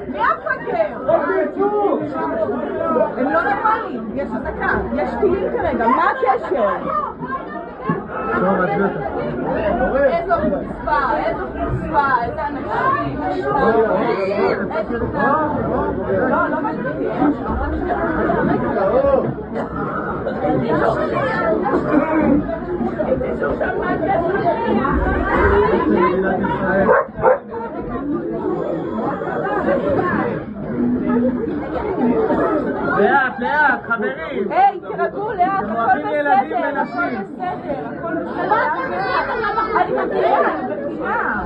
מי הפקר? הם לא נורמליים, יש אזעקה, יש טילים כרגע, מה הקשר? איזו חוצפה, איזה אנשים, איזה לא לאט, חברים. היי, תרגעו לאט, הכל בסדר, ילדים הכל ונשים. בסדר, הכל בסדר. אני מכירה, אני מכירה.